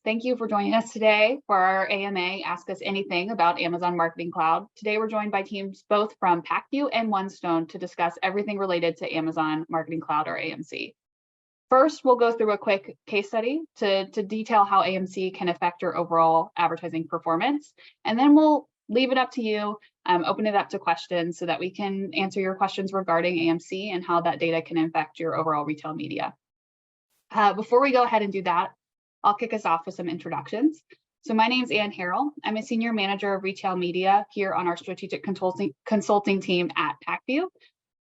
Thank you for joining us today for our AMA Ask Us Anything about Amazon Marketing Cloud. Today, we're joined by teams both from Pacvue and OneStone to discuss everything related to Amazon Marketing Cloud or AMC. First, we'll go through a quick case study to detail how AMC can affect your overall advertising performance. And then we'll leave it up to you, open it up to questions so that we can answer your questions regarding AMC and how that data can affect your overall retail media. Before we go ahead and do that, I'll kick us off with some introductions. So my name is Ann Harrell. I'm a senior manager of retail media here on our strategic consulting team at Pacvue.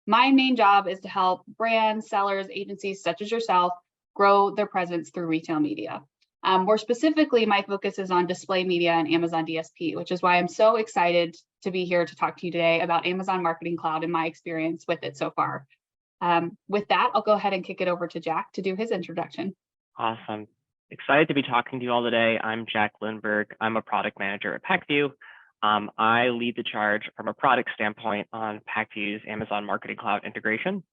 My main job is to help brands, sellers, agencies such as yourself grow their presence through retail media. More specifically, my focus is on display media and Amazon DSP, which is why I'm so excited to be here to talk to you today about Amazon Marketing Cloud and my experience with it so far. With that, I'll go ahead and kick it over to Jack to do his introduction. Awesome. Excited to be talking to you all today. I'm Jack Lindberg. I'm a product manager at Pacvue. I lead the charge from a product standpoint on Pacvue's Amazon Marketing Cloud integration.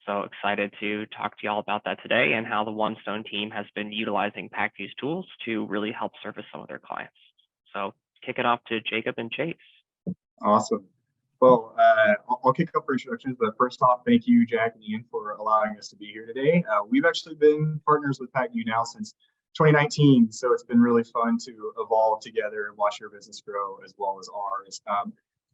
So excited to talk to you all about that today and how the OneStone team has been utilizing Pacvue's tools to really help service some of their clients. So kick it off to Jacob and Chase. Awesome. Well, I'll kick off for introductions, but first off, thank you, Jack and Ian, for allowing us to be here today. We've actually been partners with Pacvue now since 2019, so it's been really fun to evolve together and watch your business grow as well as ours.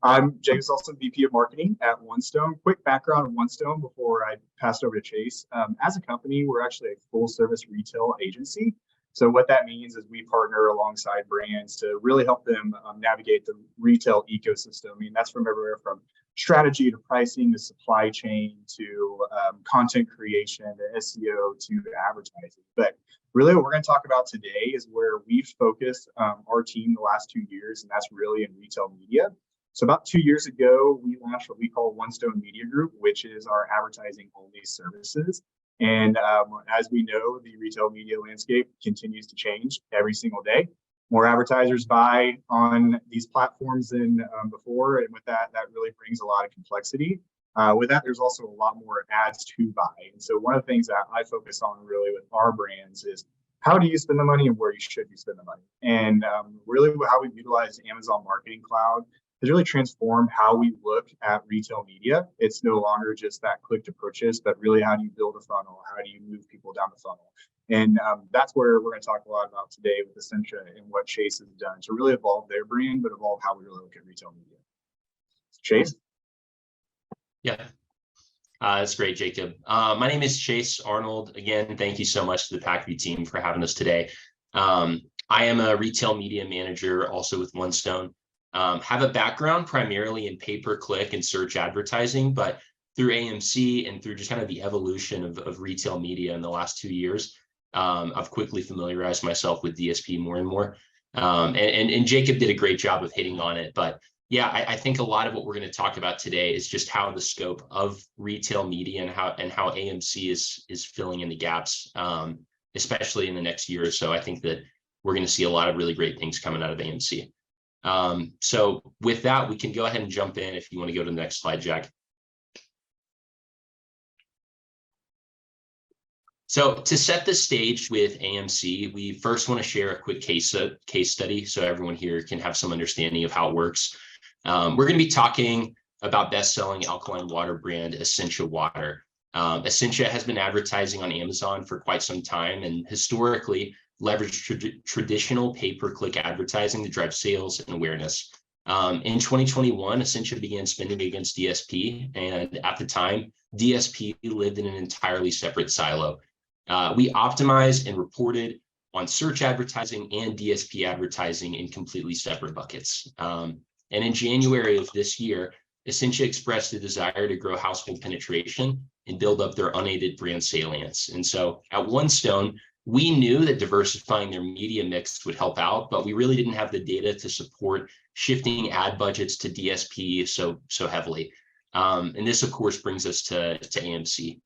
I'm Jake's also VP of Marketing at OneStone. Quick background on OneStone before I pass it over to Chase. As a company, we're actually a full-service retail agency. So what that means is we partner alongside brands to really help them navigate the retail ecosystem. I mean, that's from everywhere from strategy to pricing to supply chain to content creation to SEO to advertising. But really what we're going to talk about today is where we've focused our team the last 2 years, and that's really in retail media. So about 2 years ago, we launched what we call OneStone Media Group, which is our advertising only services. And as we know, the retail media landscape continues to change every single day. More advertisers buy on these platforms than before. And with that, that really brings a lot of complexity. With that, there's also a lot more ads to buy. And so one of the things that I focus on really with our brands is how do you spend the money and where you should you spend the money? And really how we've utilized Amazon Marketing Cloud has really transformed how we look at retail media. It's no longer just that click to purchase, but really how do you build a funnel? How do you move people down the funnel? And that's where we're going to talk a lot about today with Essentia and what Chase has done to really evolve their brand, but evolve how we really look at retail media. Chase? Yeah, that's great, Jacob. My name is Chase Arnold. Again, thank you so much to the Pacvue team for having us today. I am a retail media manager also with OneStone. Have a background primarily in pay-per-click and search advertising, but through AMC and through just kind of the evolution of retail media in the last 2 years, I've quickly familiarized myself with DSP more and more. And Jacob did a great job of hitting on it. But yeah, I think a lot of what we're going to talk about today is just how the scope of retail media and how AMC is filling in the gaps, especially in the next year or so. I think that we're going to see a lot of really great things coming out of AMC. So with that, we can go ahead and jump in if you want to go to the next slide, Jack. So to set the stage with AMC, we first want to share a quick case study so everyone here can have some understanding of how it works. We're going to be talking about best-selling alkaline water brand Essentia Water. Essentia has been advertising on Amazon for quite some time and historically leveraged traditional pay-per-click advertising to drive sales and awareness. In 2021, Essentia began spending against DSP, and at the time, DSP lived in an entirely separate silo. We optimized and reported on search advertising and DSP advertising in completely separate buckets. And in January of this year, Essentia expressed a desire to grow household penetration and build up their unaided brand salience. And so at OneStone, we knew that diversifying their media mix would help out, but we really didn't have the data to support shifting ad budgets to DSP so heavily. And this, of course, brings us to AMC.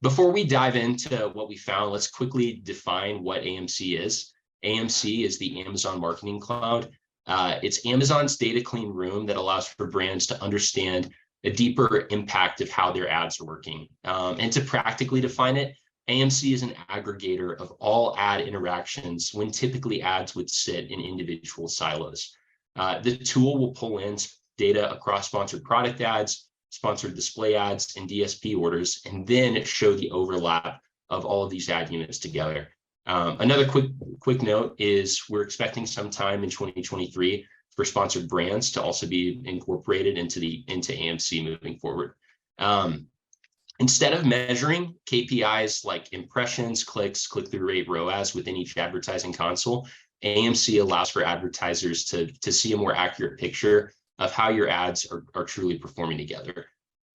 Before we dive into what we found, let's quickly define what AMC is. AMC is the Amazon Marketing Cloud. It's Amazon's data clean room that allows for brands to understand a deeper impact of how their ads are working. And to practically define it, AMC is an aggregator of all ad interactions when typically ads would sit in individual silos. The tool will pull in data across sponsored product ads, sponsored display ads, and DSP orders, and then show the overlap of all of these ad units together. Another quick note is we're expecting sometime in 2023 for sponsored brands to also be incorporated into AMC moving forward. Instead of measuring KPIs like impressions, clicks, click-through rate, ROAS within each advertising console, AMC allows for advertisers to see a more accurate picture of how your ads are truly performing together.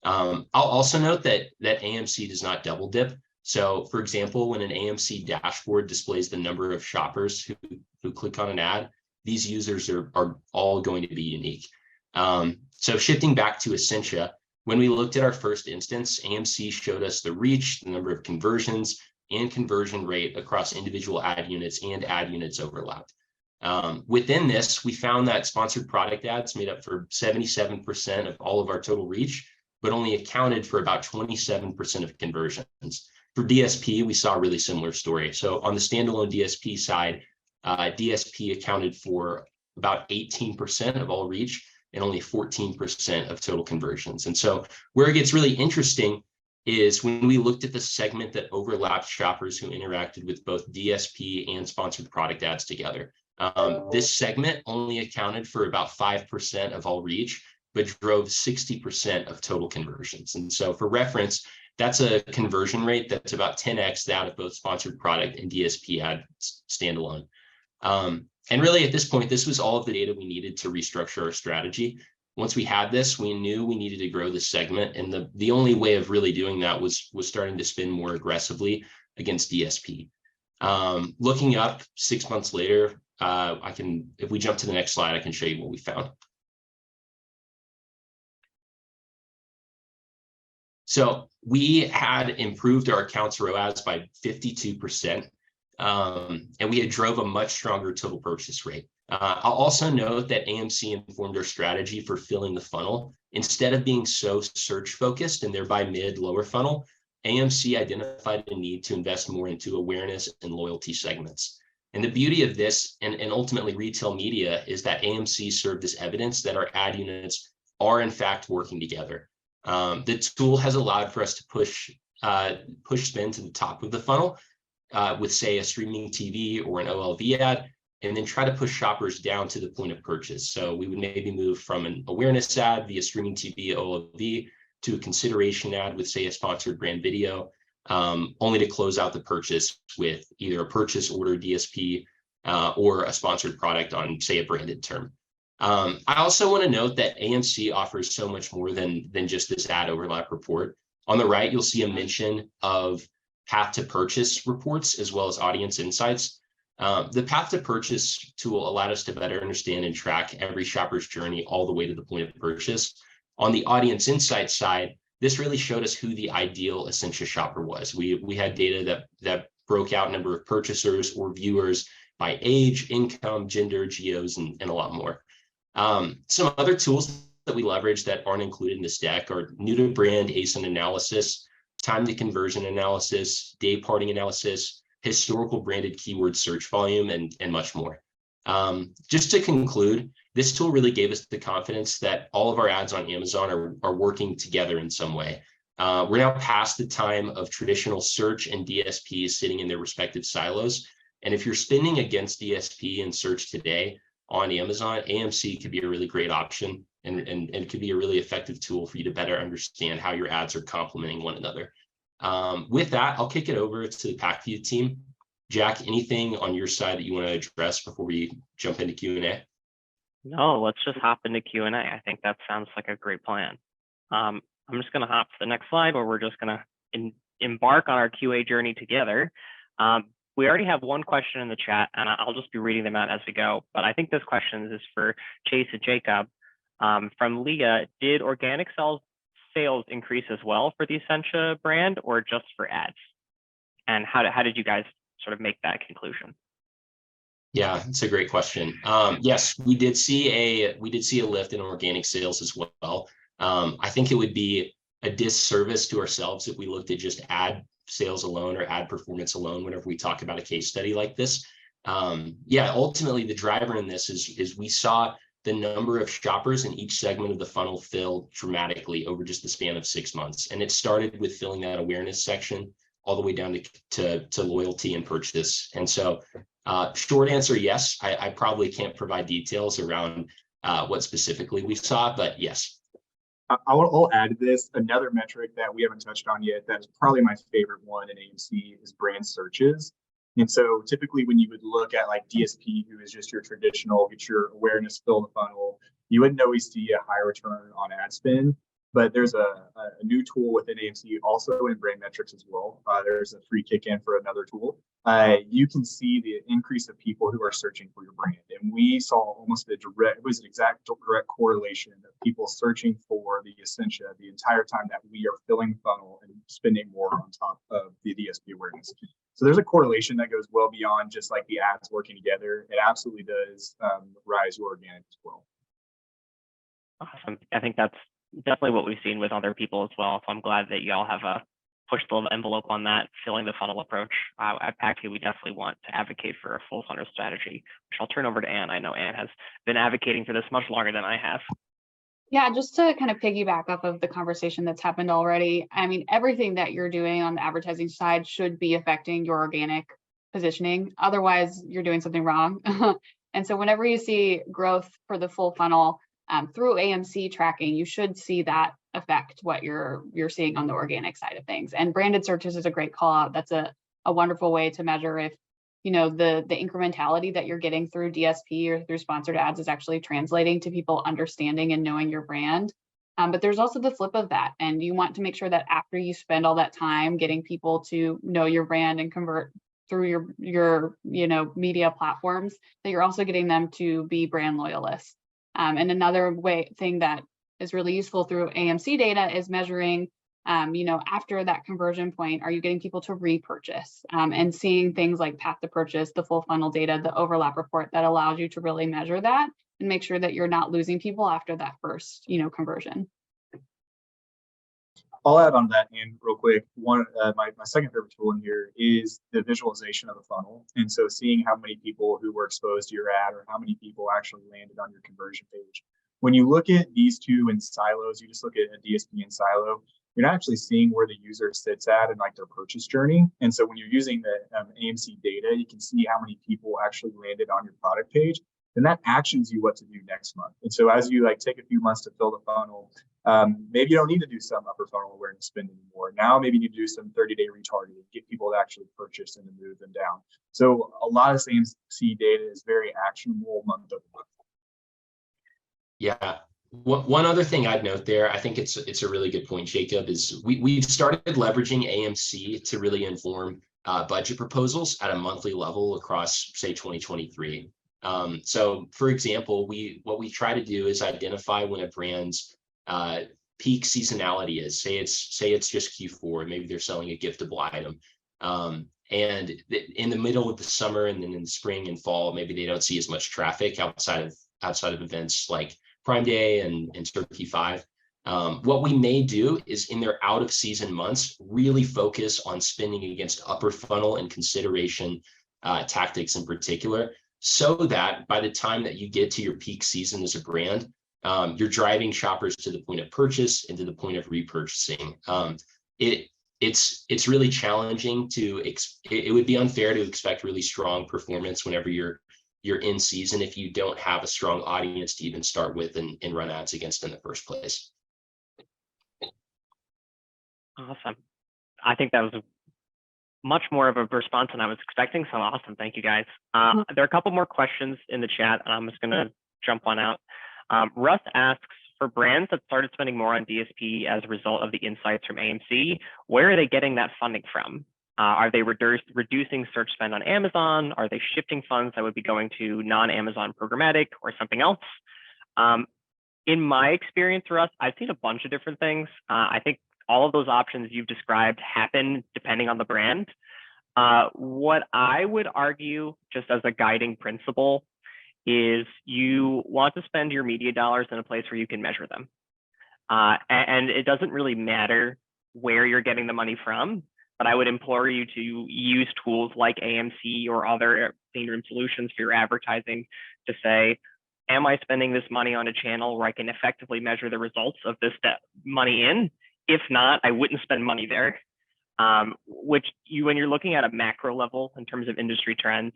I'll also note that AMC does not double dip. So for example, when an AMC dashboard displays the number of shoppers who click on an ad, these users are all going to be unique. So shifting back to Essentia, when we looked at our first instance, AMC showed us the reach, the number of conversions, and conversion rate across individual ad units and ad units overlapped. Within this, we found that sponsored product ads made up for 77% of all of our total reach, but only accounted for about 27% of conversions. For DSP, we saw a really similar story. So on the standalone DSP side, DSP accounted for about 18% of all reach and only 14% of total conversions. And so where it gets really interesting is when we looked at the segment that overlapped shoppers who interacted with both DSP and sponsored product ads together. This segment only accounted for about 5% of all reach, but drove 60% of total conversions. And so for reference, that's a conversion rate that's about 10x that of both sponsored product and DSP ads standalone. And really at this point, this was all of the data we needed to restructure our strategy. Once we had this, we knew we needed to grow this segment. And the only way of really doing that was starting to spend more aggressively against DSP. Looking up 6 months later, if we jump to the next slide, I can show you what we found. So we had improved our accounts ROAS by 52%. And we had drove a much stronger total purchase rate. I'll also note that AMC informed our strategy for filling the funnel. Instead of being so search focused and thereby lower funnel, AMC identified a need to invest more into awareness and loyalty segments. And the beauty of this and ultimately retail media is that AMC served as evidence that our ad units are in fact working together. The tool has allowed for us to push spend to the top of the funnel with, say, a streaming TV or an OLV ad, and then try to push shoppers down to the point of purchase. So we would maybe move from an awareness ad via streaming TV, OLV, to a consideration ad with, say, a sponsored brand video, only to close out the purchase with either a purchase order DSP or a sponsored product on, say, a branded term. I also want to note that AMC offers so much more than just this ad overlap report. On the right, you'll see a mention of path to purchase reports as well as audience insights. The path to purchase tool allowed us to better understand and track every shopper's journey all the way to the point of purchase. On the audience insights side, this really showed us who the ideal Essentia shopper was. We had data that broke out number of purchasers or viewers by age, income, gender, geos, and a lot more. Some other tools that we leverage that aren't included in this deck are new to brand ASIN analysis, time to conversion analysis, day parting analysis, historical branded keyword search volume, and much more. Just to conclude, this tool really gave us the confidence that all of our ads on Amazon are working together in some way. We're now past the time of traditional search and DSPs sitting in their respective silos. And if you're spending against DSP and search today on Amazon, AMC could be a really great option and it could be a really effective tool for you to better understand how your ads are complementing one another. With that, I'll kick it over to the Pacvue team. Jack, anything on your side that you want to address before we jump into Q&A? No, let's just hop into Q&A. I think that sounds like a great plan. I'm just going to hop to the next slide where we're just going to embark on our QA journey together. We already have one question in the chat, and I'll just be reading them out as we go. But I think this question is for Chase and Jacob. From Leah, did organic sales increase as well for the Essentia brand or just for ads? And how did you guys sort of make that conclusion? Yeah, it's a great question. Yes, we did see a lift in organic sales as well. I think it would be a disservice to ourselves if we looked at just ad sales alone or ad performance alone whenever we talk about a case study like this. Yeah, ultimately the driver in this is we saw the number of shoppers in each segment of the funnel fill dramatically over just the span of 6 months. And it started with filling that awareness section all the way down to loyalty and purchase. And so short answer, yes, I probably can't provide details around what specifically we saw, but yes. I'll add to this. Another metric that we haven't touched on yet that is probably my favorite one in AMC is brand searches. And so typically when you would look at like DSP, who is just your traditional, get your awareness, fill the funnel, you wouldn't always see a high return on ad spend. But there's a new tool within AMC, also in brand metrics as well. There's a free kick in for another tool. You can see the increase of people who are searching for your brand. And we saw almost it was an exact direct correlation of people searching for the Essentia the entire time that we are filling the funnel and spending more on top of the DSP awareness. So there's a correlation that goes well beyond just like the ads working together. It absolutely does rise your organic as well. Awesome. I think that's definitely what we've seen with other people as well. So I'm glad that y'all have pushed the envelope on that filling the funnel approach. At Pacvue, we definitely want to advocate for a full funnel strategy, which I'll turn over to Anne. I know Anne has been advocating for this much longer than I have. Yeah, just to kind of piggyback off of the conversation that's happened already. I mean, everything that you're doing on the advertising side should be affecting your organic positioning. Otherwise, you're doing something wrong. And so whenever you see growth for the full funnel, through AMC tracking, you should see that affect what you're seeing on the organic side of things. And branded searches is a great call out. That's a wonderful way to measure if the incrementality that you're getting through DSP or through sponsored ads is actually translating to people understanding and knowing your brand. But there's also the flip of that, and you want to make sure that after you spend all that time getting people to know your brand and convert through your media platforms, that you're also getting them to be brand loyalists. And another thing that is really useful through AMC data is measuring, after that conversion point, are you getting people to repurchase, and seeing things like path to purchase, the full funnel data, the overlap report that allows you to really measure that and make sure that you're not losing people after that first, conversion. I'll add on to that, Anne, real quick. My second favorite tool in here is the visualization of the funnel. And so seeing how many people who were exposed to your ad or how many people actually landed on your conversion page. When you look at these two in silos, you just look at a DSP in silo, you're not actually seeing where the user sits at in like their purchase journey. And so when you're using the AMC data, you can see how many people actually landed on your product page. And that actions you what to do next month. And so as you take a few months to fill the funnel, maybe you don't need to do some upper funnel awareness spend anymore. Now maybe you need to do some 30-day retargeting, get people to actually purchase and to move them down. So a lot of AMC data is very actionable month over month. Yeah. One other thing I'd note there, I think it's a really good point, Jacob, is we've started leveraging AMC to really inform budget proposals at a monthly level across, say, 2023. So for example, what we try to do is identify when a brand's peak seasonality is. Say it's just Q4, maybe they're selling a giftable item. And in the middle of the summer and then in the spring and fall, maybe they don't see as much traffic outside of events like Prime Day and Turkey 5. What we may do is in their out of season months, really focus on spending against upper funnel and consideration tactics in particular, so that by the time that you get to your peak season as a brand, you're driving shoppers to the point of purchase and to the point of repurchasing. It's really challenging it would be unfair to expect really strong performance whenever you're in season if you don't have a strong audience to even start with and run ads against in the first place. Awesome. I think that was much more of a response than I was expecting. So awesome. Thank you, guys. There are a couple more questions in the chat, and I'm just going to jump one out. Russ asks, for brands that started spending more on DSP as a result of the insights from AMC, where are they getting that funding from? Are they reducing search spend on Amazon? Are they shifting funds that would be going to non-Amazon programmatic or something else? In my experience, Russ, I've seen a bunch of different things. I think all of those options you've described happen depending on the brand. What I would argue, just as a guiding principle, is you want to spend your media dollars in a place where you can measure them. And it doesn't really matter where you're getting the money from, but I would implore you to use tools like AMC or other clean room solutions for your advertising to say, am I spending this money on a channel where I can effectively measure the results of this money in? If not, I wouldn't spend money there. When you're looking at a macro level in terms of industry trends,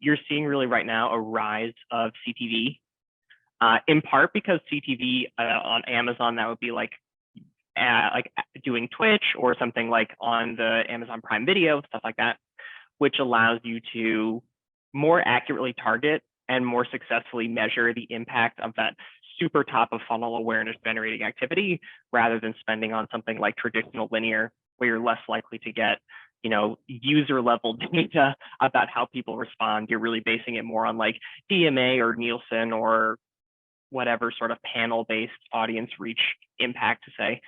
you're seeing really right now a rise of CTV, in part because CTV on Amazon, that would be like doing Twitch or something like on the Amazon Prime Video, stuff like that, which allows you to more accurately target and more successfully measure the impact of that super top of funnel awareness generating activity, rather than spending on something like traditional linear, where you're less likely to get, user level data about how people respond. You're really basing it more on like DMA or Nielsen or whatever sort of panel based audience reach impact to say.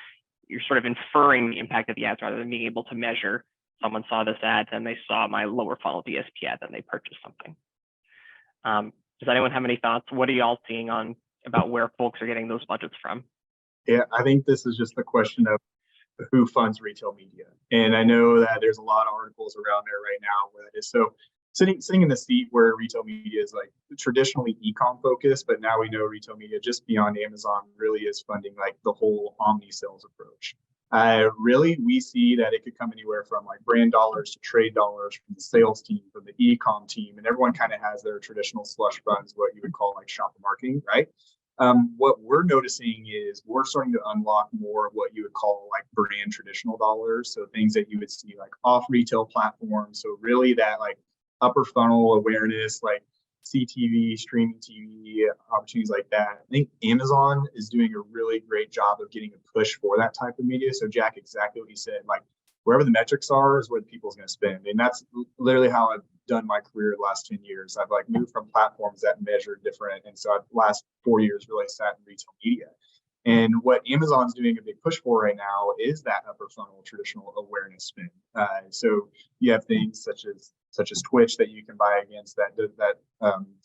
You're sort of inferring the impact of the ads rather than being able to measure someone saw this ad, then they saw my lower funnel DSP ad, then they purchased something. Does anyone have any thoughts? What are y'all seeing about where folks are getting those budgets from? Yeah, I think this is just the question of who funds retail media. And I know that there's a lot of articles around there right now where that is. So sitting in the seat where retail media is like traditionally e-com focused, but now we know retail media just beyond Amazon really is funding like the whole omni sales approach. Really, we see that it could come anywhere from like brand dollars to trade dollars from the sales team, from the e-com team, and everyone kind of has their traditional slush funds, what you would call like shopper marketing, right? What we're noticing is we're starting to unlock more of what you would call like brand traditional dollars. So things that you would see like off retail platforms. So really that like upper funnel awareness, like CTV, streaming TV, opportunities like that. I think Amazon is doing a really great job of getting a push for that type of media. So Jack, exactly what you said, like wherever the metrics are is where the people's going to spend. And that's literally how I've done my career the last 10 years. I've like moved from platforms that measure different. And so I've last 4 years really sat in retail media. And what Amazon's doing a big push for right now is that upper funnel traditional awareness spend. So you have things such as Twitch that you can buy against that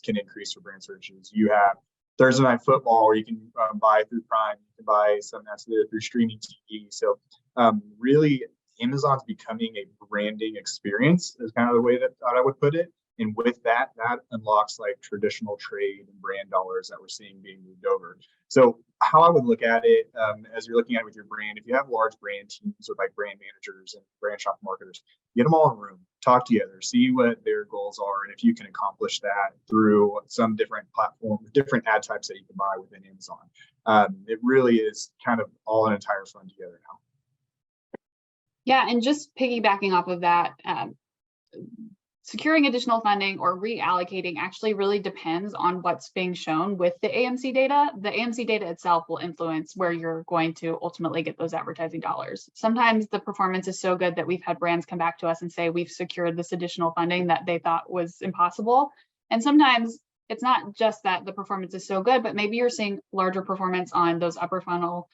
can increase your brand searches. You have Thursday Night Football, where you can buy through Prime. You can buy some that's through streaming TV. So really, Amazon's becoming a branding experience is kind of the way that I would put it. And with that unlocks like traditional trade and brand dollars that we're seeing being moved over. So how I would look at it as you're looking at it with your brand, if you have large brand teams with like brand managers and brand shop marketers, get them all in a room, talk together, see what their goals are, and if you can accomplish that through some different platform, different ad types that you can buy within Amazon. It really is kind of all an entire fund together now. Yeah, and just piggybacking off of that, securing additional funding or reallocating actually really depends on what's being shown with the AMC data. The AMC data itself will influence where you're going to ultimately get those advertising dollars. Sometimes the performance is so good that we've had brands come back to us and say we've secured this additional funding that they thought was impossible. And sometimes it's not just that the performance is so good, but maybe you're seeing larger performance on those upper funnel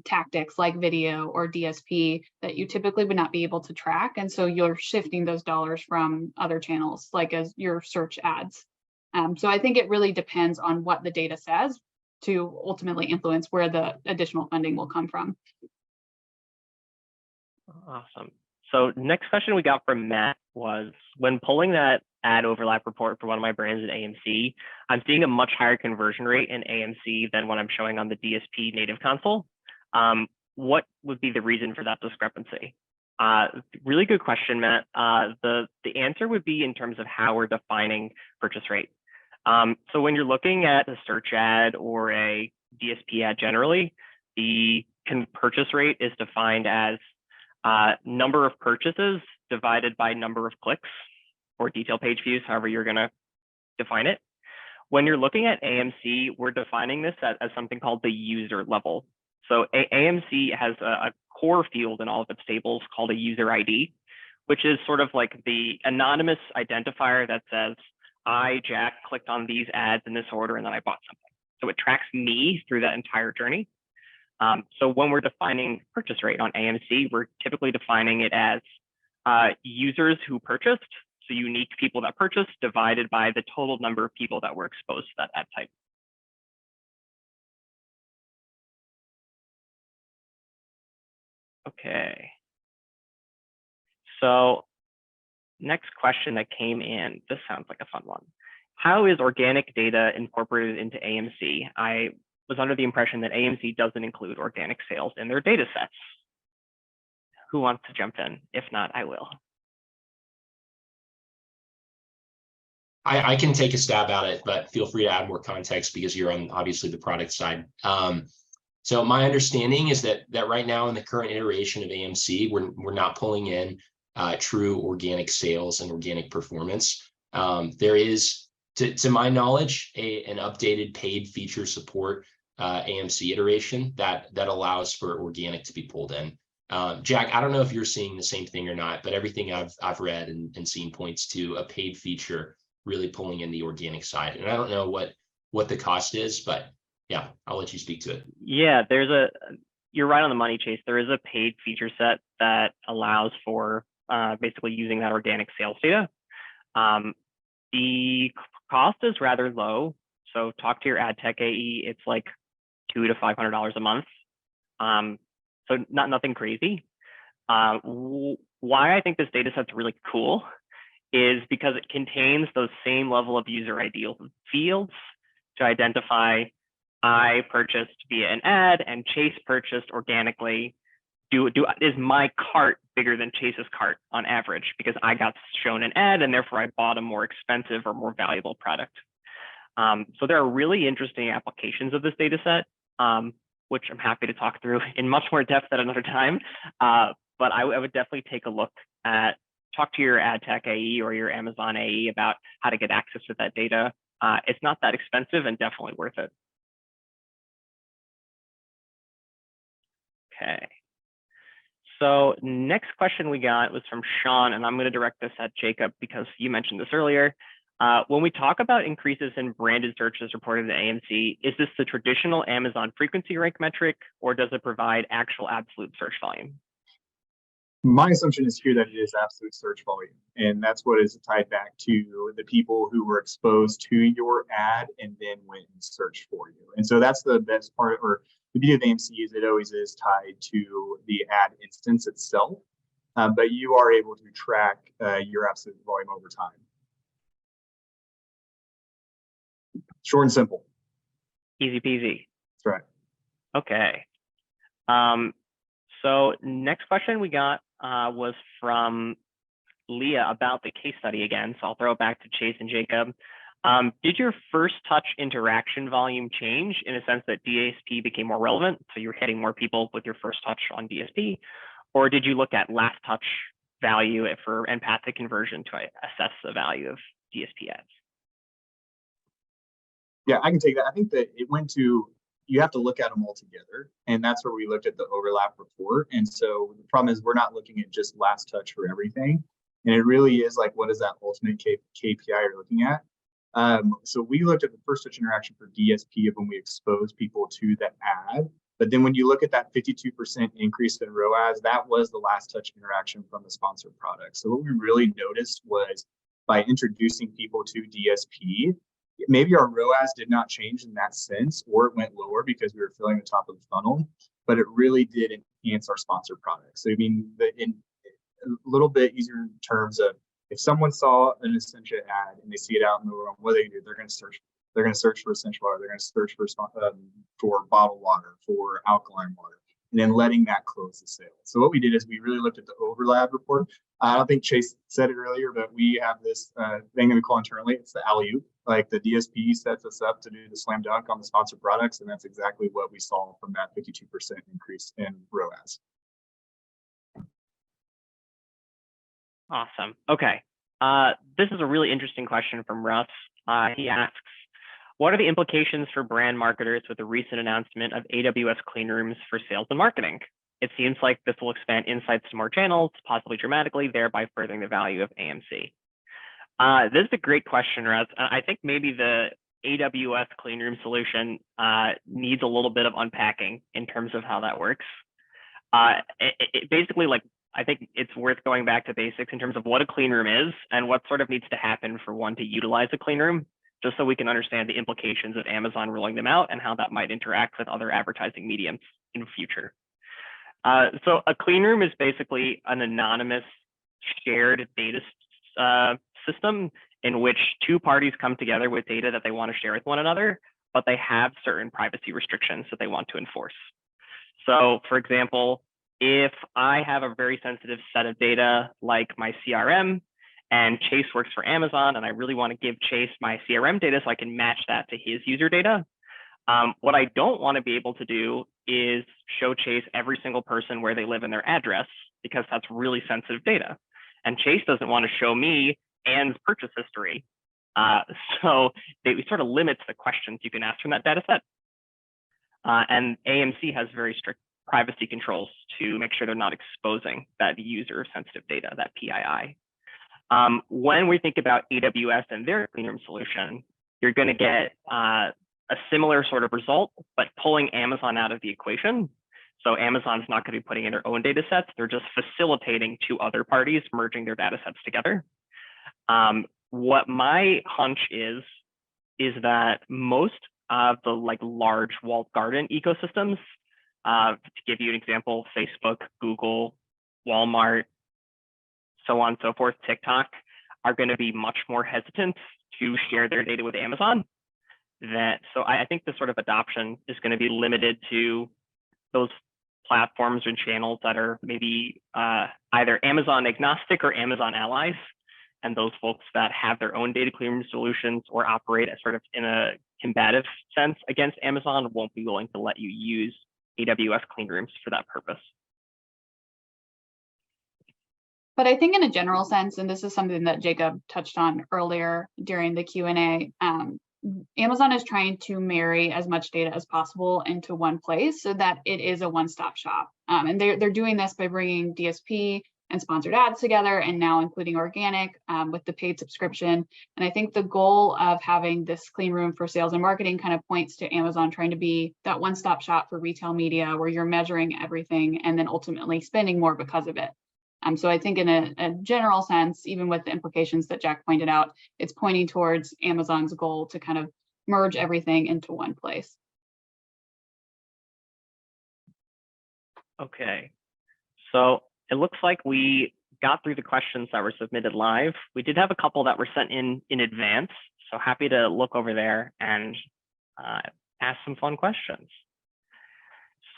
tactics like video or DSP that you typically would not be able to track. And so you're shifting those dollars from other channels, like as your search ads. So I think it really depends on what the data says to ultimately influence where the additional funding will come from. Awesome. So next question we got from Matt was, when pulling that ad overlap report for one of my brands at AMC, I'm seeing a much higher conversion rate in AMC than what I'm showing on the DSP native console. What would be the reason for that discrepancy? Really good question, Matt. The answer would be in terms of how we're defining purchase rate. So when you're looking at a search ad or a DSP ad generally, the purchase rate is defined as number of purchases divided by number of clicks or detail page views, however you're going to define it. When you're looking at AMC, we're defining this as something called the user level. So AMC has a core field in all of its tables called a user ID, which is sort of like the anonymous identifier that says, I, Jack, clicked on these ads in this order and then I bought something. So it tracks me through that entire journey. So when we're defining purchase rate on AMC, we're typically defining it as users who purchased, so unique people that purchased, divided by the total number of people that were exposed to that ad type. Okay. So next question that came in, this sounds like a fun one. How is organic data incorporated into AMC? I was under the impression that AMC doesn't include organic sales in their data sets. Who wants to jump in? If not, I will. I can take a stab at it, but feel free to add more context because you're on obviously the product side. So my understanding is that right now in the current iteration of AMC, we're not pulling in true organic sales and organic performance. There is, to my knowledge, an updated paid feature support AMC iteration that allows for organic to be pulled in. Jack, I don't know if you're seeing the same thing or not, but everything I've read and seen points to a paid feature really pulling in the organic side. And I don't know what the cost is, but yeah, I'll let you speak to it. Yeah, you're right on the money, Chase. There is a paid feature set that allows for basically using that organic sales data. The cost is rather low. So talk to your ad tech AE. It's like $200 to $500 a month. So nothing crazy. Why I think this data set's really cool is because it contains those same level of user ID fields to identify I purchased via an ad and Chase purchased organically. Is my cart bigger than Chase's cart on average because I got shown an ad and therefore I bought a more expensive or more valuable product. So there are really interesting applications of this data set, which I'm happy to talk through in much more depth at another time. But I would definitely take a look at, talk to your ad tech AE or your Amazon AE about how to get access to that data. It's not that expensive and definitely worth it. Okay. So next question we got was from Sean, and I'm going to direct this at Jacob because you mentioned this earlier. When we talk about increases in branded searches reported to AMC, is this the traditional Amazon frequency rank metric, or does it provide actual absolute search volume? My assumption is here that it is absolute search volume, and that's what is tied back to the people who were exposed to your ad and then went and searched for you. And so that's the best part, or the beauty of AMC is it always is tied to the ad instance itself, but you are able to track your absolute volume over time. Short and simple. Easy peasy. That's right. Okay. So next question we got was from Leah about the case study again. So I'll throw it back to Chase and Jacob. Did your first touch interaction volume change in a sense that DSP became more relevant? So you're hitting more people with your first touch on DSP, or did you look at last touch value for empathic conversion to assess the value of DSP ads? Yeah, I can take that. I think that it went to, you have to look at them all together. And that's where we looked at the overlap report. And so the problem is we're not looking at just last touch for everything. And it really is like, what is that ultimate KPI you're looking at? So we looked at the first touch interaction for DSP of when we expose people to the ad. But then when you look at that 52% increase in ROAS, that was the last touch interaction from the sponsored product. So what we really noticed was by introducing people to DSP, maybe our ROAS did not change in that sense, or it went lower because we were filling the top of the funnel, but it really did enhance our sponsored products. So I mean, in a little bit easier in terms of if someone saw an Essentia ad and they see it out in the world, what do? They're going to search. They're going to search for essential water. They're going to search for bottled water, for alkaline water, and then letting that close the sale. So what we did is we really looked at the overlap report. I don't think Chase said it earlier, but we have this thing that we call internally. It's the alley-oop. Like the DSP sets us up to do the slam dunk on the sponsored products, and that's exactly what we saw from that 52% increase in ROAS. Awesome. Okay. This is a really interesting question from Russ. He asks, what are the implications for brand marketers with the recent announcement of AWS clean rooms for sales and marketing? It seems like this will expand insights to more channels, possibly dramatically, thereby furthering the value of AMC. This is a great question, Russ. I think maybe the AWS clean room solution needs a little bit of unpacking in terms of how that works. Basically, like, I think it's worth going back to basics in terms of what a clean room is and what sort of needs to happen for one to utilize a clean room, just so we can understand the implications of Amazon rolling them out and how that might interact with other advertising mediums in the future. So a clean room is basically an anonymous shared data system in which two parties come together with data that they want to share with one another, but they have certain privacy restrictions that they want to enforce. So for example, if I have a very sensitive set of data like my CRM, and Chase works for Amazon, and I really want to give Chase my CRM data so I can match that to his user data, what I don't want to be able to do is show Chase every single person where they live and their address, because that's really sensitive data. And Chase doesn't want to show me Anne's purchase history. So it sort of limits the questions you can ask from that data set. And AMC has very strict privacy controls to make sure they're not exposing that user sensitive data, that PII. When we think about AWS and their clean room solution, you're going to get a similar sort of result, but pulling Amazon out of the equation. So Amazon's not going to be putting in their own data sets. They're just facilitating two other parties merging their data sets together. What my hunch is that most of the large walled garden ecosystems, to give you an example, Facebook, Google, Walmart, so on and so forth, TikTok, are going to be much more hesitant to share their data with Amazon. So I think the sort of adoption is going to be limited to those platforms and channels that are maybe either Amazon agnostic or Amazon allies. And those folks that have their own data clearing solutions or operate as sort of in a combative sense against Amazon won't be willing to let you use AWS clean rooms for that purpose. But I think in a general sense, and this is something that Jacob touched on earlier during the Q&A, Amazon is trying to marry as much data as possible into one place so that it is a one-stop shop. And they're doing this by bringing DSP and sponsored ads together, and now including organic with the paid subscription. And I think the goal of having this clean room for sales and marketing kind of points to Amazon trying to be that one-stop shop for retail media where you're measuring everything and then ultimately spending more because of it. So I think in a general sense, even with the implications that Jack pointed out, it's pointing towards Amazon's goal to kind of merge everything into one place. Okay, so it looks like we got through the questions that were submitted live. We did have a couple that were sent in advance, so happy to look over there and ask some fun questions.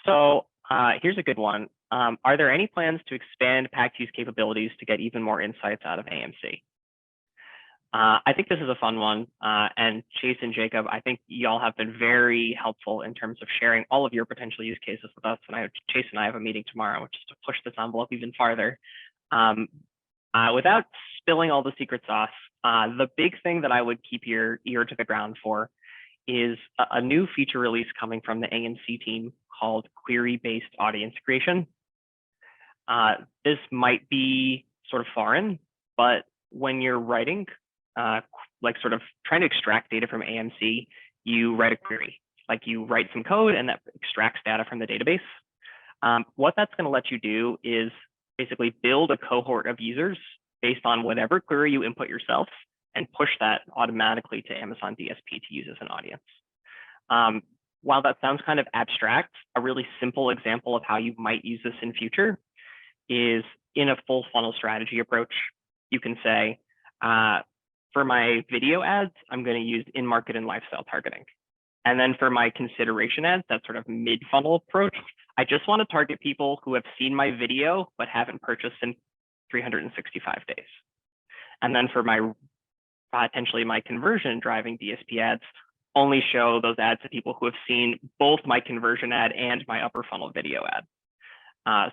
So here's a good one. Are there any plans to expand Pacvue's capabilities to get even more insights out of AMC? I think this is a fun one. And Chase and Jacob, I think y'all have been very helpful in terms of sharing all of your potential use cases with us. And Chase and I have a meeting tomorrow, which is to push this envelope even farther. Without spilling all the secret sauce, the big thing that I would keep your ear to the ground for is a new feature release coming from the AMC team called query-based audience creation. This might be sort of foreign, but when you're writing, sort of trying to extract data from AMC, you write a query. Like you write some code and that extracts data from the database. What that's going to let you do is basically build a cohort of users based on whatever query you input yourself and push that automatically to Amazon DSP to use as an audience. While that sounds kind of abstract, a really simple example of how you might use this in future is in a full funnel strategy approach. You can say, for my video ads, I'm going to use in-market and lifestyle targeting. And then for my consideration ads, that sort of mid-funnel approach, I just want to target people who have seen my video but haven't purchased in 365 days. And then for my potentially my conversion driving DSP ads, only show those ads to people who have seen both my conversion ad and my upper funnel video ad.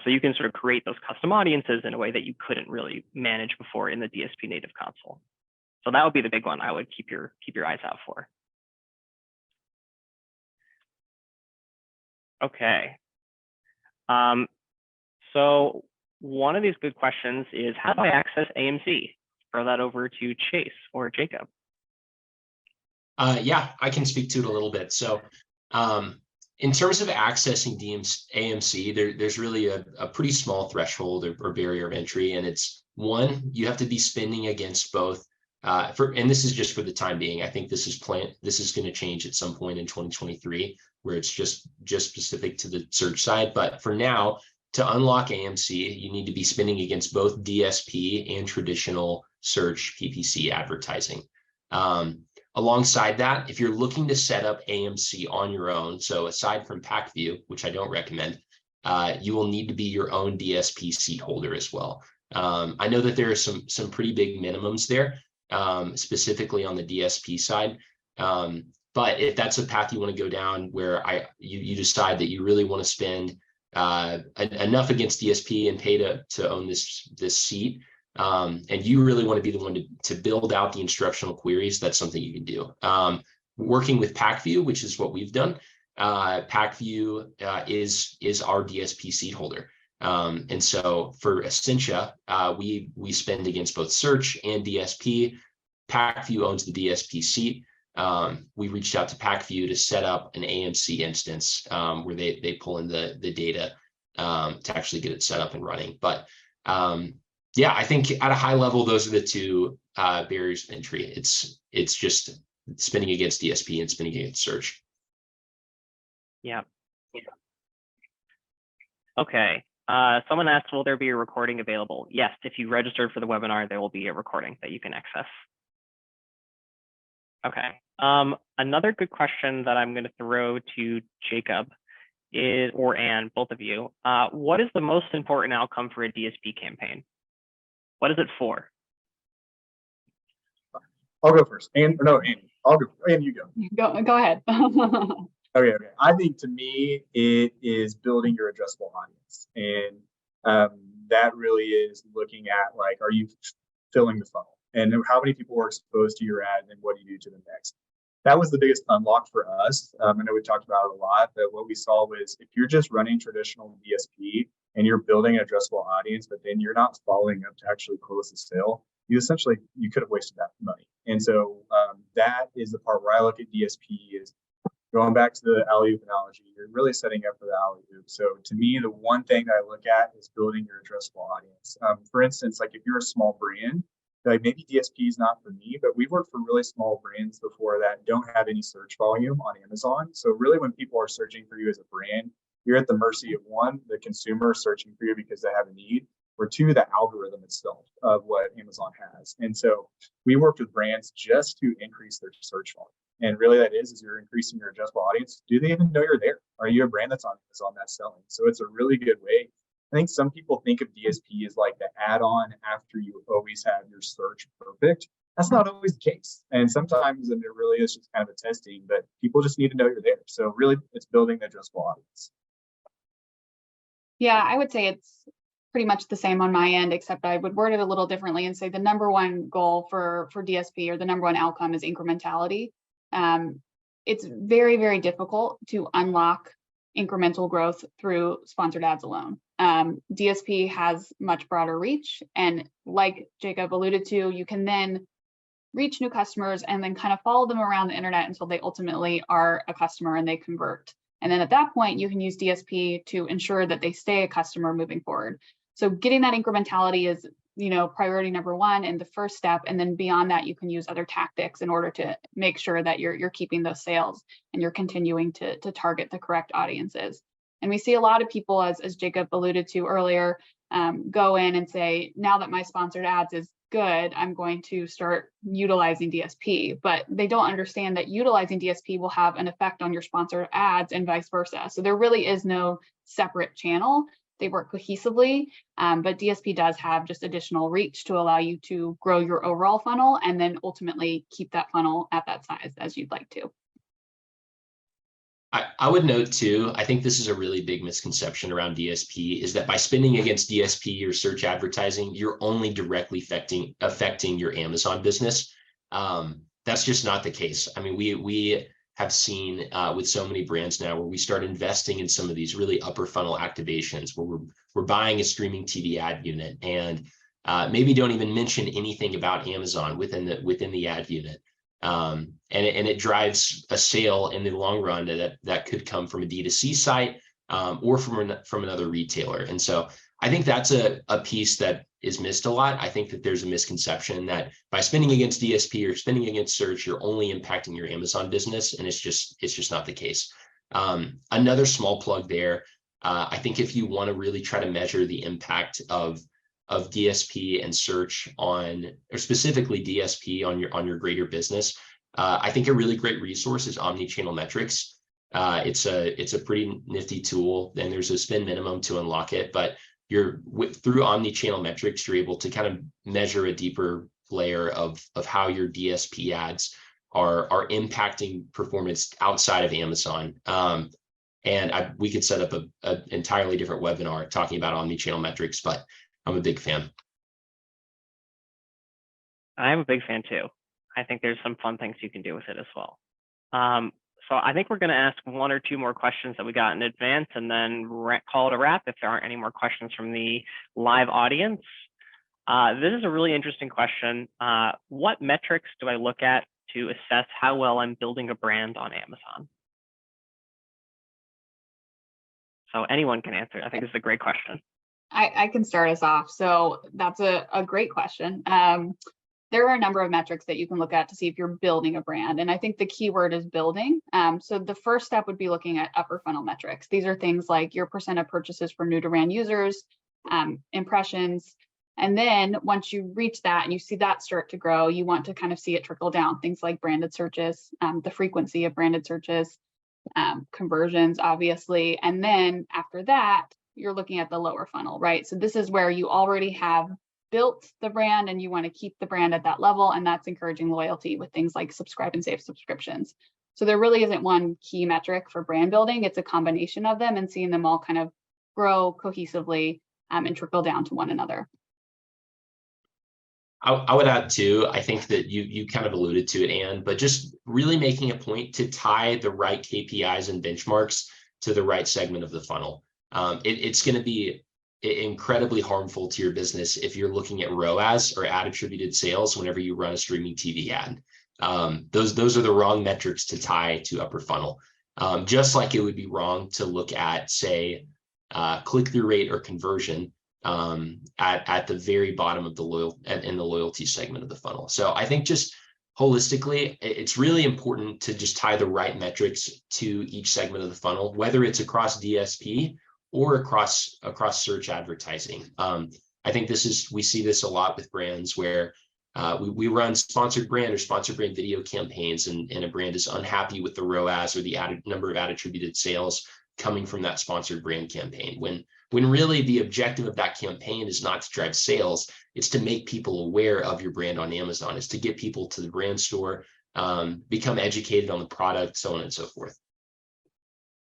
So you can sort of create those custom audiences in a way that you couldn't really manage before in the DSP native console. So that would be the big one I would keep your eyes out for. Okay. So one of these good questions is, how do I access AMC? Throw that over to Chase or Jacob. Yeah, I can speak to it a little bit. So in terms of accessing AMC, there's really a pretty small threshold or barrier of entry. And it's one, you have to be spending against both. And this is just for the time being. I think this is going to change at some point in 2023, where it's just specific to the search side. But for now, to unlock AMC, you need to be spending against both DSP and traditional search PPC advertising. Alongside that, if you're looking to set up AMC on your own, so aside from Pacvue, which I don't recommend, you will need to be your own DSP seat holder as well. I know that there are some pretty big minimums there, specifically on the DSP side. But if that's a path you want to go down, where you decide that you really want to spend enough against DSP and pay to own this seat, and you really want to be the one to build out the instructional queries, that's something you can do. Working with Pacvue, which is what we've done, Pacvue is our DSP seat holder. And so for Essentia, we spend against both search and DSP. Pacvue owns the DSP seat. We reached out to Pacvue to set up an AMC instance where they pull in the data to actually get it set up and running. But yeah, I think at a high level, those are the two barriers of entry. It's just spending against DSP and spending against search. Yeah. Okay. Someone asked, will there be a recording available? Yes, if you registered for the webinar, there will be a recording that you can access. Okay. Another good question that I'm going to throw to Jacob is, or Anne, both of you, what is the most important outcome for a DSP campaign? What is it for? I'll go first. Andy, I'll go. Andy, you go. Go ahead. Okay. I think to me, it is building your addressable audience. And that really is looking at, like, are you filling the funnel? And how many people are exposed to your ad, and what do you do to them next? That was the biggest unlock for us. I know we talked about it a lot, but what we saw was, if you're just running traditional DSP and you're building an addressable audience, but then you're not following up to actually close the sale, you could have wasted that money. And so that is the part where I look at DSP is, going back to the alley-oop analogy, you're really setting up for the alley-oop. So to me, the one thing that I look at is building your addressable audience. For instance, like if you're a small brand, like maybe DSP is not for me, but we've worked for really small brands before that don't have any search volume on Amazon. So really, when people are searching for you as a brand, you're at the mercy of, one, the consumer searching for you because they have a need, or two, the algorithm itself of what Amazon has. And so we worked with brands just to increase their search volume. And really that is you're increasing your addressable audience. Do they even know you're there? Are you a brand that's on Amazon that's selling? So it's a really good way. I think some people think of DSP as like the add-on after you always have your search perfect. That's not always the case. And sometimes it really is just kind of a testing, but people just need to know you're there. So really it's building the addressable audience. Yeah, I would say it's pretty much the same on my end, except I would word it a little differently and say the number one goal for DSP, or the number one outcome, is incrementality. It's very, very difficult to unlock incremental growth through sponsored ads alone. DSP has much broader reach, and like Jacob alluded to, you can then reach new customers and then kind of follow them around the internet until they ultimately are a customer and they convert. And then at that point, you can use DSP to ensure that they stay a customer moving forward. So getting that incrementality is, priority number one and the first step. And then beyond that, you can use other tactics in order to make sure that you're keeping those sales and you're continuing to target the correct audiences. And we see a lot of people, as Jacob alluded to earlier, go in and say, now that my sponsored ads is good, I'm going to start utilizing DSP, but they don't understand that utilizing DSP will have an effect on your sponsored ads and vice versa. So there really is no separate channel. They work cohesively, but DSP does have just additional reach to allow you to grow your overall funnel and then ultimately keep that funnel at that size as you'd like to. I would note too, I think this is a really big misconception around DSP, is that by spending against DSP or search advertising, you're only directly affecting your Amazon business. That's just not the case. I mean, we have seen with so many brands now where we start investing in some of these really upper funnel activations where we're buying a streaming TV ad unit and maybe don't even mention anything about Amazon within the ad unit. And it drives a sale in the long run that could come from a D2C site or from another retailer. And so I think that's a piece that is missed a lot. I think that there's a misconception that by spending against DSP or spending against search, you're only impacting your Amazon business, and it's just not the case. Another small plug there. I think if you want to really try to measure the impact of DSP and search on, or specifically DSP on your greater business, I think a really great resource is omni-channel metrics. It's a pretty nifty tool, and there's a spend minimum to unlock it, but through omni-channel metrics, you're able to kind of measure a deeper layer of how your DSP ads are impacting performance outside of Amazon. And we could set up an entirely different webinar talking about omni-channel metrics, but I'm a big fan. I'm a big fan too. I think there's some fun things you can do with it as well. So I think we're going to ask one or two more questions that we got in advance and then call it a wrap if there aren't any more questions from the live audience. This is a really interesting question. What metrics do I look at to assess how well I'm building a brand on Amazon? So anyone can answer. I think this is a great question. I can start us off. So that's a great question. There are a number of metrics that you can look at to see if you're building a brand. And I think the key word is building. So the first step would be looking at upper funnel metrics. These are things like your percent of purchases for new to brand users, impressions. And then once you reach that and you see that start to grow, you want to kind of see it trickle down. Things like branded searches, the frequency of branded searches, conversions, obviously. And then after that, you're looking at the lower funnel, right? So this is where you already have built the brand and you want to keep the brand at that level. And that's encouraging loyalty with things like subscribe and save subscriptions. So there really isn't one key metric for brand building. It's a combination of them and seeing them all kind of grow cohesively and trickle down to one another. I would add too, I think that you kind of alluded to it, Anne, but just really making a point to tie the right KPIs and benchmarks to the right segment of the funnel. It's going to be incredibly harmful to your business if you're looking at ROAS, or ad attributed sales, whenever you run a streaming TV ad. Those are the wrong metrics to tie to upper funnel. Just like it would be wrong to look at, say, click-through rate or conversion at the very bottom of in the loyalty segment of the funnel. So I think just holistically, it's really important to just tie the right metrics to each segment of the funnel, whether it's across DSP or across search advertising. I think we see this a lot with brands where we run sponsored brand or sponsored brand video campaigns, and a brand is unhappy with the ROAS or the number of ad attributed sales coming from that sponsored brand campaign, when really the objective of that campaign is not to drive sales, it's to make people aware of your brand on Amazon, it's to get people to the brand store, become educated on the product, so on and so forth.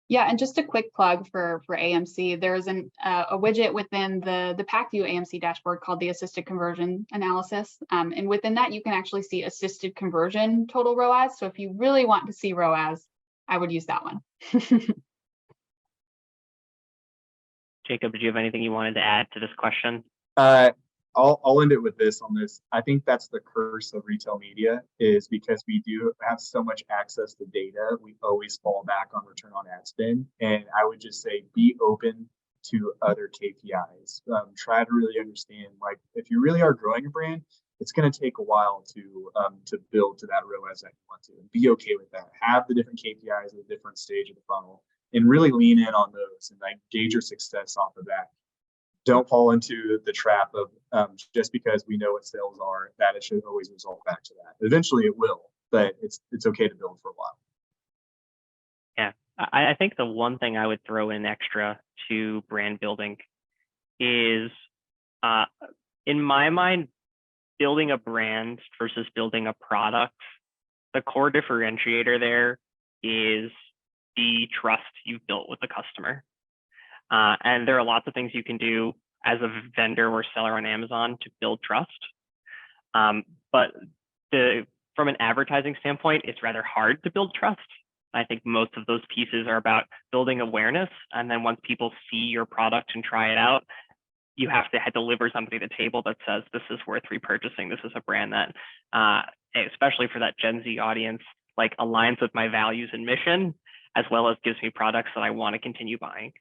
Yeah, and just a quick plug for AMC. There's a widget within the Pacvue AMC dashboard called the Assisted Conversion Analysis. And within that, you can actually see assisted conversion total ROAS. So if you really want to see ROAS, I would use that one. Jacob, did you have anything you wanted to add to this question? I'll end it with this on this. I think that's the curse of retail media, is because we do have so much access to data, we always fall back on return on ad spend. And I would just say, be open to other KPIs. Try to really understand, like, if you really are growing a brand, it's going to take a while to build to that ROAS that you want to. And be okay with that. Have the different KPIs at a different stage of the funnel, and really lean in on those and like gauge your success off of that. Don't fall into the trap of just because we know what sales are, that it should always result back to that. Eventually it will, but it's okay to build for a while. Yeah, I think the one thing I would throw in extra to brand building is, in my mind, building a brand versus building a product, the core differentiator there is the trust you've built with the customer. And there are lots of things you can do as a vendor or seller on Amazon to build trust. But from an advertising standpoint, it's rather hard to build trust. I think most of those pieces are about building awareness. And then once people see your product and try it out, you have to deliver something to the table that says, this is worth repurchasing. This is a brand that, especially for that Gen Z audience, like aligns with my values and mission, as well as gives me products that I want to continue buying.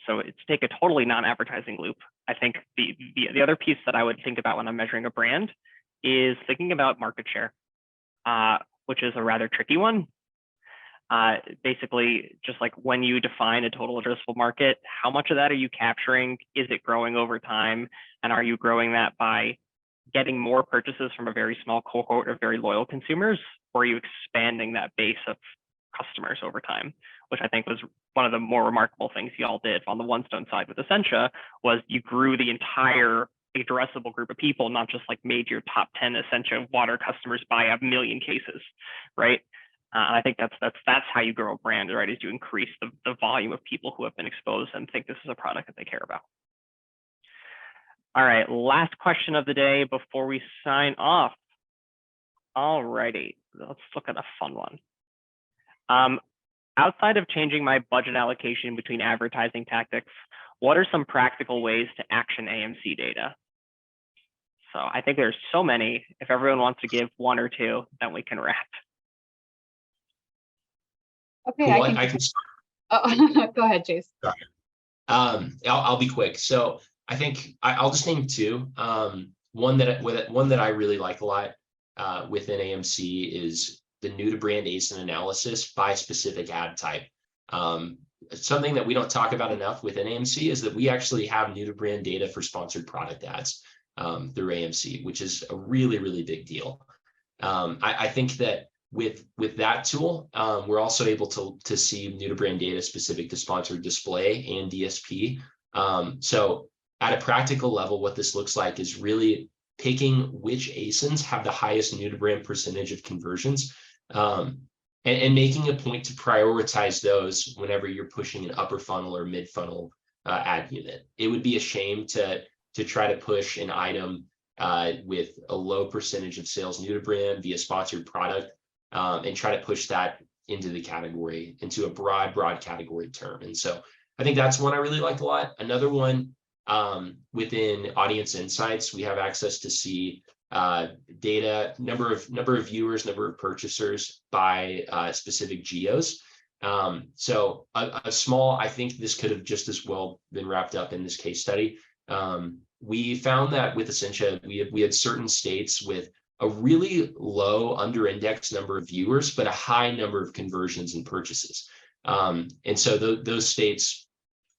So it's take a totally non-advertising loop. I think the other piece that I would think about when I'm measuring a brand is thinking about market share, which is a rather tricky one. Basically, just like when you define a total addressable market, how much of that are you capturing? Is it growing over time? And are you growing that by getting more purchases from a very small cohort of very loyal consumers? Or are you expanding that base of customers over time? Which I think was one of the more remarkable things y'all did on the OneStone side with Essentia, was you grew the entire addressable group of people, not just like made your top 10 Essentia water customers buy 1 million cases, right? And I think that's how you grow a brand, right? Is you increase the volume of people who have been exposed and think this is a product that they care about. All right, last question of the day before we sign off. All righty, let's look at a fun one. Outside of changing my budget allocation between advertising tactics, what are some practical ways to action AMC data? So I think there's so many. If everyone wants to give one or two, then we can wrap. Okay, Cool, I can start. Oh, go ahead, Chase. Sorry. I'll be quick. So I think I'll just name two. One that I really like a lot within AMC is the new to brand ASIN analysis by specific ad type. Something that we don't talk about enough within AMC is that we actually have new to brand data for sponsored product ads through AMC, which is a really, really big deal. I think that with that tool, we're also able to see new to brand data specific to sponsored display and DSP. So at a practical level, what this looks like is really picking which ASINs have the highest new to brand percentage of conversions, and making a point to prioritize those whenever you're pushing an upper funnel or mid funnel ad unit. It would be a shame to try to push an item with a low percentage of sales new to brand via sponsored product, and try to push that into the category, into a broad category term. And so I think that's one I really like a lot. Another one, within audience insights, we have access to see data, number of viewers, number of purchasers by specific geos. So a small, I think this could have just as well been wrapped up in this case study. We found that with Essentia, we had certain states with a really low under index number of viewers, but a high number of conversions and purchases. And so those states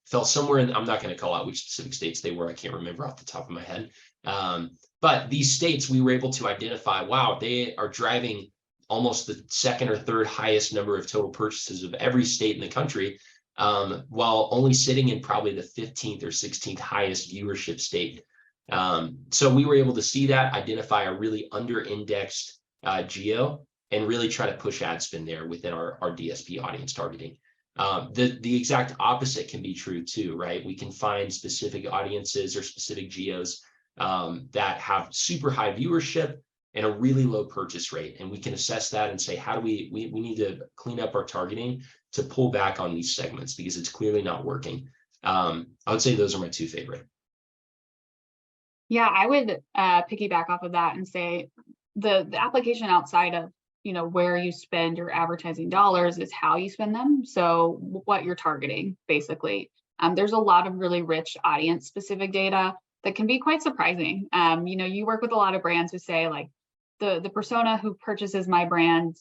fell somewhere in, I'm not going to call out which specific states they were. I can't remember off the top of my head. But these states, we were able to identify, wow, they are driving almost the second or third highest number of total purchases of every state in the country, while only sitting in probably the 15th or 16th highest viewership state. So we were able to see that, identify a really under-indexed geo, and really try to push ad spend there within our DSP audience targeting. The exact opposite can be true too, right? We can find specific audiences or specific geos that have super high viewership and a really low purchase rate. And we can assess that and say, how do we need to clean up our targeting to pull back on these segments because it's clearly not working. I would say those are my two favorite. Yeah, I would piggyback off of that and say the application outside of, where you spend your advertising dollars is how you spend them. So what you're targeting, basically. There's a lot of really rich audience specific data that can be quite surprising. You work with a lot of brands who say like the persona who purchases my brand,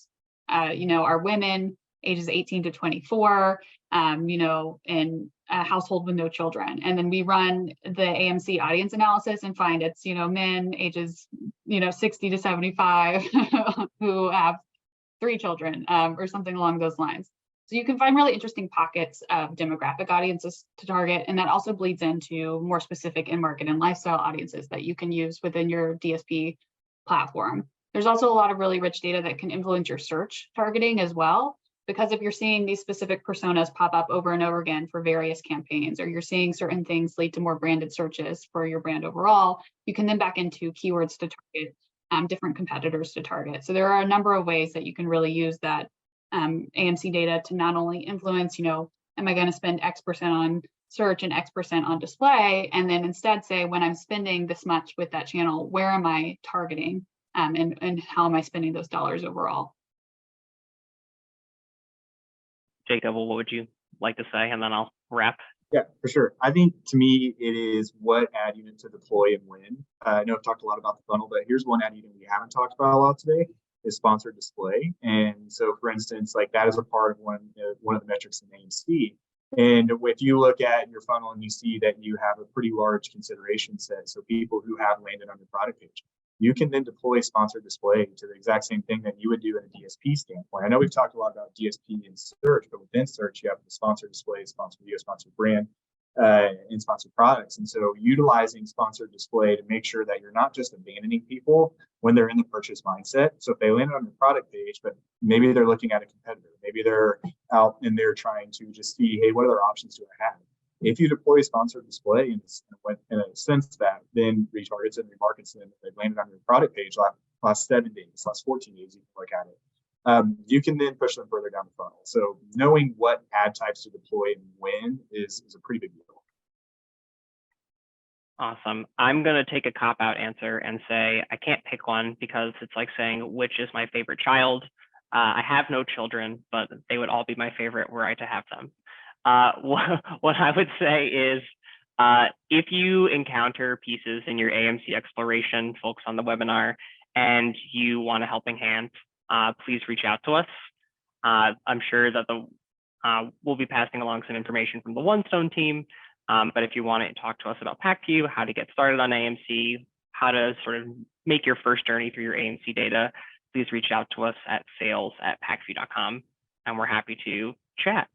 are women ages 18 to 24, in a household with no children. And then we run the AMC audience analysis and find it's, men ages, 60 to 75 who have 3 children, or something along those lines. So you can find really interesting pockets of demographic audiences to target. And that also bleeds into more specific in-market and lifestyle audiences that you can use within your DSP platform. There's also a lot of really rich data that can influence your search targeting as well. Because if you're seeing these specific personas pop up over and over again for various campaigns, or you're seeing certain things lead to more branded searches for your brand overall, you can then back into keywords to target different competitors to target. So there are a number of ways that you can really use that AMC data to not only influence, am I going to spend X% on search and X% on display, and then instead say, when I'm spending this much with that channel, where am I targeting, and how am I spending those dollars overall? Jacob, what would you like to say? And then I'll wrap. Yeah, for sure. I think to me, it is what ad unit to deploy and when. I know I've talked a lot about the funnel, but here's one ad unit we haven't talked about a lot today. is sponsored display. And so, for instance, like that is a part of one of the metrics in AMC. And if you look at your funnel and you see that you have a pretty large consideration set, so people who have landed on your product page, you can then deploy sponsored display to the exact same thing that you would do in a DSP standpoint. I know we've talked a lot about DSP and search, but within search, you have the sponsored display, sponsored video, sponsored brand, and sponsored products. And so utilizing sponsored display to make sure that you're not just abandoning people when they're in the purchase mindset. So if they landed on your product page, but maybe they're looking at a competitor, maybe they're out and they're trying to just see, hey, what other options do I have? If you deploy sponsored display in a sense that then retargets and remarkets them, if they landed on your product page last 7 days, last 14 days, you can look at it. You can then push them further down the funnel. So knowing what ad types to deploy and when is a pretty big deal. Awesome. I'm going to take a cop-out answer and say I can't pick one because it's like saying which is my favorite child. I have no children, but they would all be my favorite were I to have them. What I would say is if you encounter pieces in your AMC exploration, folks on the webinar, and you want a helping hand, please reach out to us. I'm sure that we'll be passing along some information from the OneStone team, but if you want to talk to us about Pacvue, how to get started on AMC, how to sort of make your first journey through your AMC data, please reach out to us at sales@pacvue.com, and we're happy to chat.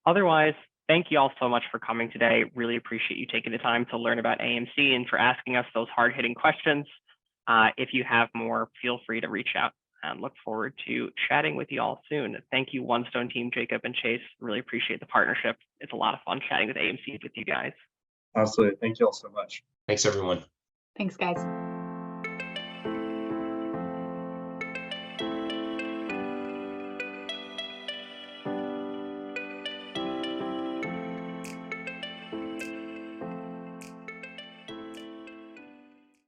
Otherwise, thank you all so much for coming today. Really appreciate you taking the time to learn about AMC and for asking us those hard-hitting questions. If you have more, feel free to reach out, and look forward to chatting with you all soon. Thank you, OneStone team, Jacob and Chase. Really appreciate the partnership. It's a lot of fun chatting with AMC with you guys. Absolutely. Thank you all so much. Thanks, everyone. Thanks, guys.